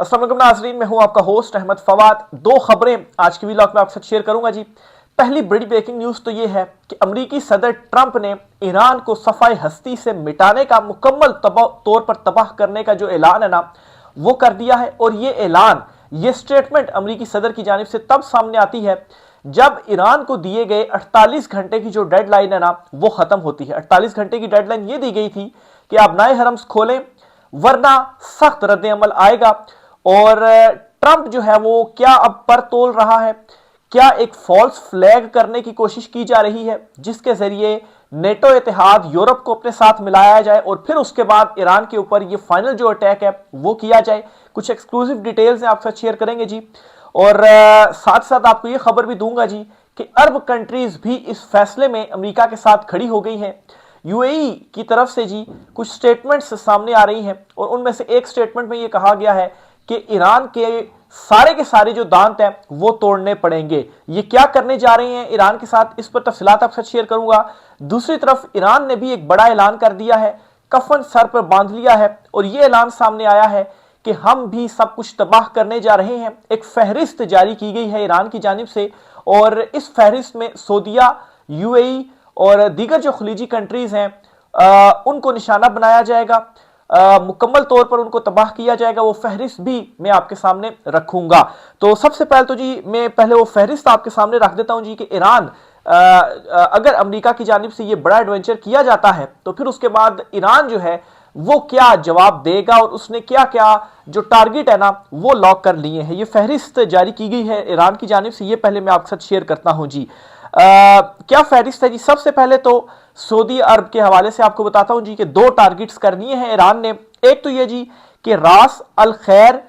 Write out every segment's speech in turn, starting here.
अस्सलाम वालेकुम नाज़रीन, मैं हूं आपका होस्ट अहमद फवाद। दो खबरें आज की व्लॉग में आपके साथ शेयर करूंगा जी। पहली बड़ी ब्रेकिंग न्यूज़ तो ये है कि अमरीकी सदर ट्रंप ने ईरान को सफाई हस्ती से मिटाने का मुकम्मल तौर पर तबाह करने का जो ऐलान है ना, वो कर दिया है। और ये ऐलान, ये स्टेटमेंट अमरीकी सदर की जानिब से तब सामने आती है जब ईरान को दिए गए 48 घंटे की जो डेडलाइन है ना, वो खत्म होती है। 48 घंटे की डेडलाइन ये दी गई थी कि आप नए हरम्स खोलें, वरना सख्त रद्द अमल आएगा। और ट्रंप जो है वो क्या अब पर तोल रहा है, क्या एक फॉल्स फ्लैग करने की कोशिश की जा रही है जिसके जरिए नेटो इत्तेहाद यूरोप को अपने साथ मिलाया जाए और फिर उसके बाद ईरान के ऊपर ये फाइनल जो अटैक है वो किया जाए। कुछ एक्सक्लूसिव डिटेल्स हैं आपके साथ शेयर करेंगे जी। और साथ साथ आपको ये खबर भी दूंगा जी कि अरब कंट्रीज भी इस फैसले में अमेरिका के साथ खड़ी हो गई हैं। यूएई की तरफ से जी कुछ स्टेटमेंट्स सामने आ रही हैं और उनमें से एक स्टेटमेंट में यह कहा गया है कि ईरान के सारे जो दांत हैं वो तोड़ने पड़ेंगे। ये क्या करने जा रहे हैं ईरान के साथ, इस पर तफसीलात आपके साथ शेयर करूंगा। दूसरी तरफ ईरान ने भी एक बड़ा ऐलान कर दिया है, कफन सर पर बांध लिया है और यह ऐलान सामने आया है कि हम भी सब कुछ तबाह करने जा रहे हैं। एक फहरिस्त जारी की गई है ईरान की जानिब से और इस फहरिस्त में सऊदीया, यूएई और दीगर जो खलीजी कंट्रीज हैं उनको निशाना बनाया जाएगा, मुकम्मल तौर पर उनको तबाह किया जाएगा। वो फहरिस्त भी मैं आपके सामने रखूंगा। तो सबसे पहले तो जी मैं पहले वो फहरिस्त आपके सामने रख देता हूं जी कि ईरान, अगर अमेरिका की जानिब से ये बड़ा एडवेंचर किया जाता है तो फिर उसके बाद ईरान जो है वो क्या जवाब देगा और उसने क्या क्या जो टारगेट है ना वो लॉक कर लिए हैं। ये फहरिस्त जारी की गई है ईरान की जानिब से, ये पहले मैं आपके साथ शेयर करता हूं जी। क्या फहरिस्त है जी। सबसे पहले तो सऊदी अरब के हवाले से आपको बताता हूं जी कि दो टारगेट्स करनी है ईरान ने। एक तो ये जी कि रास अल खैर,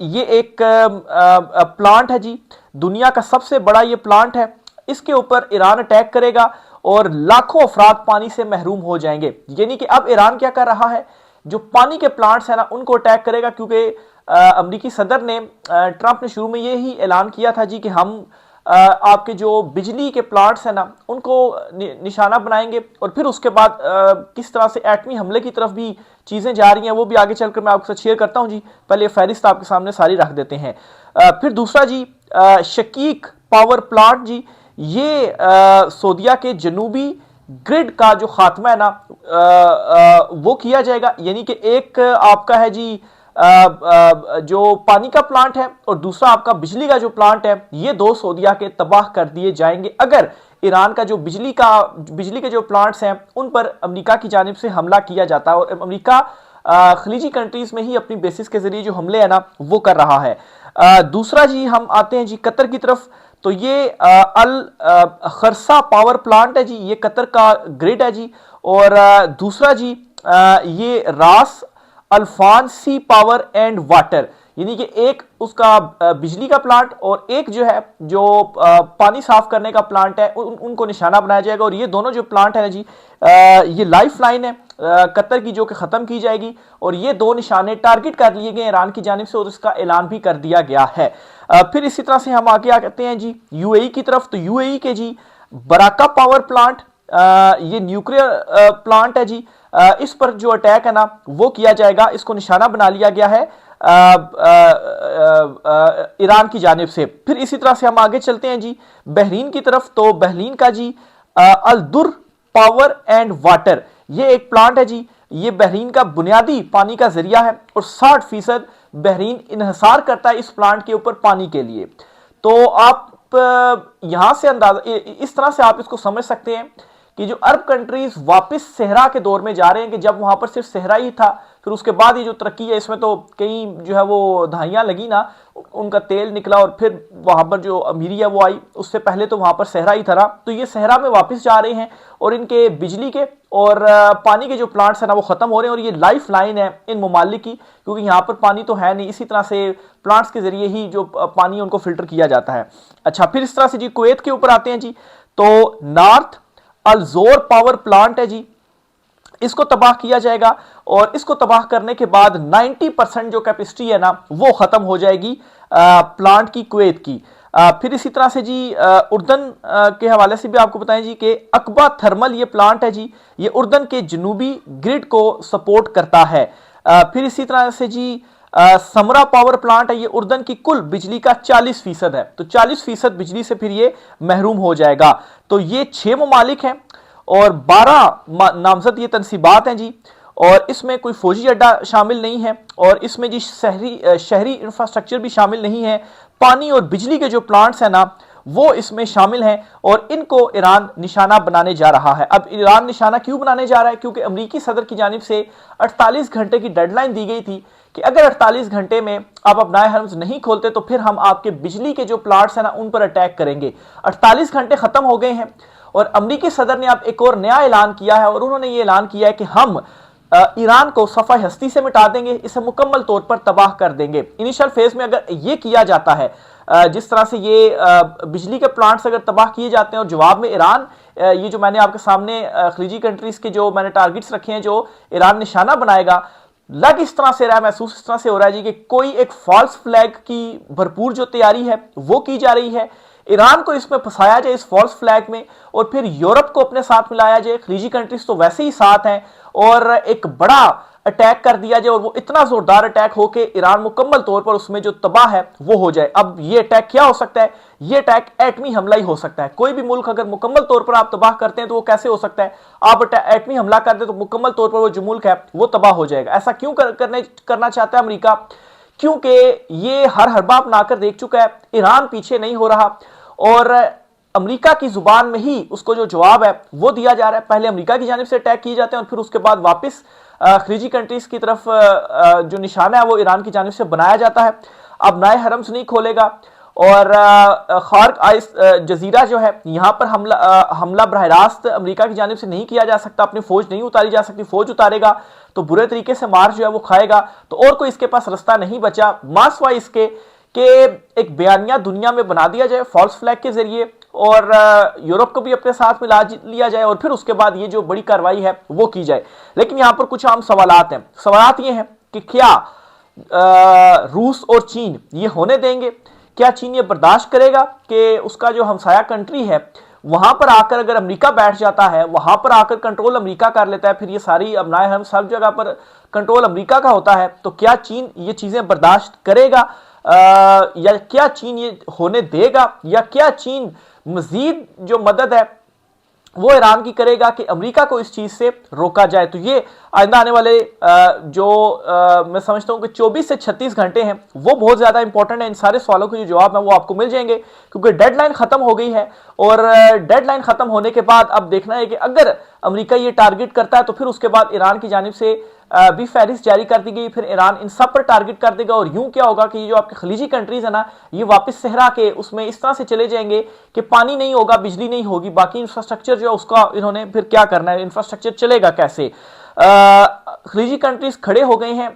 ये एक प्लांट है जी, दुनिया का सबसे बड़ा ये प्लांट है। इसके ऊपर ईरान अटैक करेगा और लाखों अफराद पानी से महरूम हो जाएंगे। यानी कि अब ईरान क्या कर रहा है, जो पानी के प्लांट्स है ना उनको अटैक करेगा, क्योंकि अमरीकी सदर ने, ट्रंप ने शुरू में यही ऐलान किया था जी कि हम आपके जो बिजली के प्लांट्स हैं ना उनको निशाना बनाएंगे और फिर उसके बाद किस तरह से एटमी हमले की तरफ भी चीजें जा रही हैं वो भी आगे चलकर मैं आपके साथ शेयर करता हूं जी। पहले फहरिस्त आपके सामने सारी रख देते हैं। फिर दूसरा जी, शकीक पावर प्लांट जी, ये सऊदीया के जनूबी ग्रिड का जो खात्मा है ना वो किया जाएगा। यानी कि एक आपका है जी जो पानी का प्लांट है और दूसरा आपका बिजली का जो प्लांट है, ये दो सऊदीया के तबाह कर दिए जाएंगे अगर ईरान का जो बिजली के जो प्लांट्स हैं उन पर अमेरिका की जानिब से हमला किया जाता है। और अमेरिका खलीजी कंट्रीज में ही अपनी बेसिस के जरिए जो हमले है ना वो कर रहा है। दूसरा जी हम आते हैं जी कतर की तरफ। तो ये अल खरसा पावर प्लांट है जी, ये कतर का ग्रिड है जी। और दूसरा जी ये रास अल्फान सी पावर एंड वाटर, यानी कि एक उसका बिजली का प्लांट और एक जो है जो पानी साफ करने का प्लांट है उनको निशाना बनाया जाएगा। और ये दोनों जो प्लांट है जी ये लाइफ लाइन है कतर की जो कि खत्म की जाएगी और ये दो निशाने टारगेट कर लिए गए ईरान की जानिब से और इसका ऐलान भी कर दिया गया है। फिर इसी तरह से हम आगे आते हैं जी यूएई की तरफ। तो यूएई के जी बराका पावर प्लांट, ये न्यूक्लियर प्लांट है जी, इस पर जो अटैक है ना वो किया जाएगा, इसको निशाना बना लिया गया है ईरान की जानिब से। फिर इसी तरह से हम आगे चलते हैं जी बहरीन की तरफ। तो बहरीन का जी अलदुर पावर एंड वाटर, ये एक प्लांट है जी, ये बहरीन का बुनियादी पानी का जरिया है और 60% बहरीन इन्हसार करता है इस प्लांट के ऊपर पानी के लिए। तो आप यहां से अंदाजा, इस तरह से आप इसको समझ सकते हैं कि जो अरब कंट्रीज वापस सहरा के दौर में जा रहे हैं कि जब वहां पर सिर्फ सहरा ही था, फिर उसके बाद ये जो तरक्की है इसमें तो कई जो है वो दहाइयां लगी ना, उनका तेल निकला और फिर वहां पर जो अमीरी है वो आई। उससे पहले तो वहां पर सहरा ही था। तो ये सहरा में वापस जा रहे हैं और इनके बिजली के और पानी के जो प्लांट्स है ना वो खत्म हो रहे हैं और ये लाइफ लाइन है इन ममालिक की, क्योंकि यहाँ पर पानी तो है नहीं। इसी तरह से प्लांट्स के जरिए ही जो पानी उनको फिल्टर किया जाता है। अच्छा, फिर इस तरह से जी कुवैत के ऊपर आते हैं जी। तो नॉर्थ अलजोर पावर प्लांट है जी, इसको तबाह किया जाएगा और इसको तबाह करने के बाद 90% जो कैपेसिटी है ना वो खत्म हो जाएगी प्लांट की, कुवैत की। फिर इसी तरह से जी उर्दन के हवाले से भी आपको बताएं जी कि अकबा थर्मल ये प्लांट है जी, ये उर्दन के जनूबी ग्रिड को सपोर्ट करता है। फिर इसी तरह से जी समरा पावर प्लांट है, ये उर्दन की कुल बिजली का 40% है, तो 40% बिजली से फिर ये महरूम हो जाएगा। तो ये 6 ममालिक हैं और 12 नामजद ये तनसीबात हैं जी, और इसमें कोई फौजी अड्डा शामिल नहीं है, और इसमें जी शहरी इंफ्रास्ट्रक्चर भी शामिल नहीं है। पानी और बिजली के जो प्लांट्स हैं ना वो इसमें शामिल हैं, और इनको ईरान निशाना बनाने जा रहा है। अब ईरान निशाना क्यों बनाने जा रहा है? क्योंकि अमेरिकी सदर की जानिब से 48 घंटे की डेडलाइन दी गई थी कि अगर 48 घंटे में आप अपनाए हर्म्स नहीं खोलते तो फिर हम आपके बिजली के जो प्लांट्स हैं ना उन पर अटैक करेंगे। 48 घंटे खत्म हो गए हैं और अमेरिकी सदर ने अब एक और नया ऐलान किया है, और उन्होंने ये ऐलान किया है कि हम ईरान को सफाई हस्ती से मिटा देंगे, इसे मुकम्मल तौर पर तबाह कर देंगे। इनिशियल फेज में अगर ये किया जाता है, जिस तरह से ये बिजली के प्लांट्स अगर तबाह किए जाते हैं और जवाब में ईरान, ये जो मैंने आपके सामने खलीजी कंट्रीज के जो मैंने टारगेट्स रखे हैं जो ईरान निशाना बनाएगा, लग इस तरह से रहा है, महसूस इस तरह से हो रहा है जी कि कोई एक फॉल्स फ्लैग की भरपूर जो तैयारी है वो की जा रही है। ईरान को इसमें फंसाया जाए इस फॉल्स फ्लैग में, और फिर यूरोप को अपने साथ मिलाया जाए। खलीजी कंट्रीज तो वैसे ही साथ हैं, और एक बड़ा अटैक कर दिया जाए, और वो इतना जोरदार अटैक हो कि ईरान मुकम्मल तौर पर उसमें जो तबाह है वो हो जाए। अब ये अटैक क्या हो सकता है? ये अटैक एटमी हमला ही हो सकता है। कोई भी मुल्क अगर मुकम्मल तौर पर आप तबाह करते हैं तो वो कैसे हो सकता है? आप एटमी हमला कर दे तो मुकम्मल तौर पर वो जो मुल्क है वो तबाह हो जाएगा। ऐसा क्यों करना चाहता है अमेरिका? क्योंकि ये हर हरबा अपनाकर देख चुका है, ईरान पीछे नहीं हो रहा, और अमेरिका की जुबान में ही उसको जो जवाब है वो दिया जा रहा है। पहले अमेरिका की जानिब से अटैक किए जाते हैं और फिर उसके बाद वापस खलीजी कंट्रीज की तरफ जो निशाना है वो ईरान की जानिब से बनाया जाता है। अब नए हरम्स नहीं खोलेगा, और खार्क आइस जजीरा जो है यहाँ पर हमला बरह रास्त अमेरिका की जानिब से नहीं किया जा सकता, अपनी फौज नहीं उतारी जा सकती। फौज उतारेगा तो बुरे तरीके से मार जो है वो खाएगा, तो और कोई इसके पास रास्ता नहीं बचा मासवाई इसके कि एक बयानिया दुनिया में बना दिया जाए फॉल्स फ्लैग के जरिए, और यूरोप को भी अपने साथ मिला लिया जाए, और फिर उसके बाद ये जो बड़ी कार्रवाई है वो की जाए। लेकिन यहाँ पर कुछ आम सवालात हैं। सवालात ये हैं कि क्या रूस और चीन ये होने देंगे? क्या चीन ये बर्दाश्त करेगा कि उसका जो हमसाया कंट्री है वहां पर आकर अगर अमेरिका बैठ जाता है, वहां पर आकर कंट्रोल अमेरिका कर लेता है, फिर ये सारी अपनाए हम सब जगह पर कंट्रोल अमेरिका का होता है, तो क्या चीन ये चीजें बर्दाश्त करेगा या क्या चीन ये होने देगा? या क्या चीन मजीद जो मदद है वो ईरान की करेगा कि अमेरिका को इस चीज से रोका जाए? तो ये आइंदा आने वाले मैं समझता हूं कि 24 से 36 घंटे हैं वो बहुत ज्यादा इंपॉर्टेंट है। इन सारे सवालों के जो जवाब है वो आपको मिल जाएंगे, क्योंकि डेडलाइन खत्म हो गई है, और डेडलाइन खत्म होने के बाद अब देखना है कि अगर अमेरिका ये टारगेट करता है तो फिर उसके बाद ईरान की जानिब से भी फहरिस्त जारी कर दी गई, फिर ईरान इन सब पर टारगेट कर देगा, और यूं क्या होगा कि ये जो आपके खलीजी कंट्रीज है ना ये वापस सहरा के उसमें इस तरह से चले जाएंगे कि पानी नहीं होगा, बिजली नहीं होगी, बाकी इंफ्रास्ट्रक्चर जो है उसका इन्होंने फिर क्या करना है, इंफ्रास्ट्रक्चर चलेगा कैसे? खलीजी कंट्रीज खड़े हो गए हैं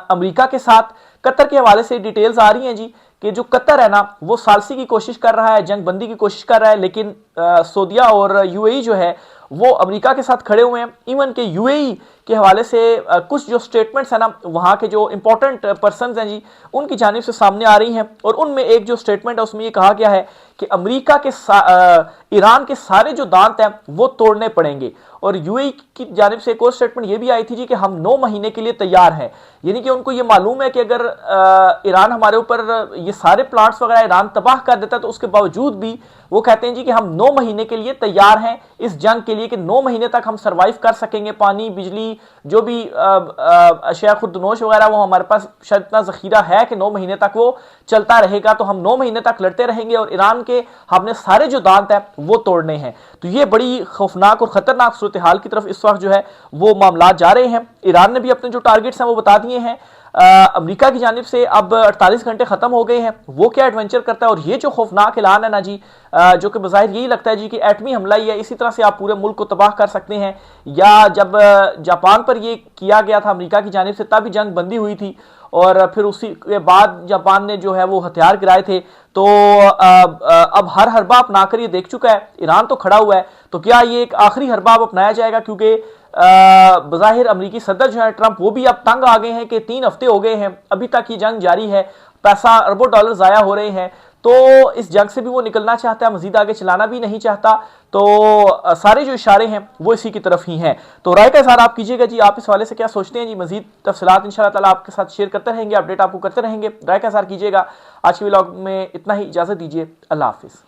अमेरिका के साथ। कतर के हवाले से डिटेल्स आ रही हैं जी कि जो कतर है ना वो सालसी की कोशिश कर रहा है, जंग बंदी की कोशिश कर रहा है, लेकिन सऊदीया और यूएई जो है वो अमेरिका के साथ खड़े हुए हैं। इवन के यूएई के हवाले से कुछ जो स्टेटमेंट्स है ना वहां के जो इंपॉर्टेंट पर्संस हैं जी उनकी जानिब से सामने आ रही हैं, और उनमें एक जो स्टेटमेंट है उसमें ये कहा गया है कि अमेरिका के ईरान के सारे जो दांत हैं वो तोड़ने पड़ेंगे। और यूएई की जानिब से एक और स्टेटमेंट ये भी आई थी जी कि हम 9 महीने के लिए तैयार हैं, यानी कि उनको ये मालूम है कि अगर ईरान हमारे ऊपर ये सारे प्लांट्स वगैरह ईरान तबाह कर देता है तो उसके बावजूद भी वो कहते हैं जी कि हम 9 महीने के लिए तैयार हैं इस जंग के लिए, कि 9 महीने तक हम सरवाइव कर सकेंगे। पानी, बिजली, जो भी अशिया खुर्दनोश वगैरह वो हमारे पास शायद इतना जखीरा है कि 9 महीने तक वो चलता रहेगा, तो हम 9 महीने तक लड़ते रहेंगे, और ईरान के हमने सारे जो दांत है वो तोड़ने हैं। तो ये बड़ी खौफनाक और खतरनाक सूरत हाल की तरफ इस वक्त जो है वो मामला जा रहे हैं। ईरान ने भी अपने जो टारगेट्स हैं वो बता दिए हैं। अमेरिका की जानिब से अब 48 घंटे खत्म हो गए हैं, वो क्या एडवेंचर करता है। और ये जो खौफनाक ऐलान है ना जी, जो कि बज़ाहिर यही लगता है जी कि एटमी हमला ही है, इसी तरह से आप पूरे मुल्क को तबाह कर सकते हैं। या जब जापान पर ये किया गया था अमेरिका की जानिब से तब भी जंग बंदी हुई थी, और फिर उसी के बाद जापान ने जो है वो हथियार गिराए थे। तो अब हर हरबा अपनाकर ये देख चुका है, ईरान तो खड़ा हुआ है, तो क्या ये एक आखिरी हरबा अपनाया जाएगा? क्योंकि बज़ाहिर अमेरिकी सदर जो है ट्रंप वो भी अब तंग आ गए हैं कि 3 हफ्ते हो गए हैं, अभी तक ये जंग जारी है, पैसा अरबों डॉलर जाया हो रहे हैं। तो इस जंग से भी वो निकलना चाहता है, मजीद आगे चलाना भी नहीं चाहता। तो सारे जो इशारे हैं वो इसी की तरफ ही हैं। तो राय का इज़हार आप कीजिएगा जी, आप इस हवाले से क्या सोचते हैं जी। मजीद तफसीलात इंशाअल्लाह ताला आपके साथ शेयर करते रहेंगे, अपडेट आपको करते रहेंगे। राय का इज़हार कीजिएगा। आज के व्लॉग में इतना ही, इजाज़त दीजिए, अल्लाह हाफिज़।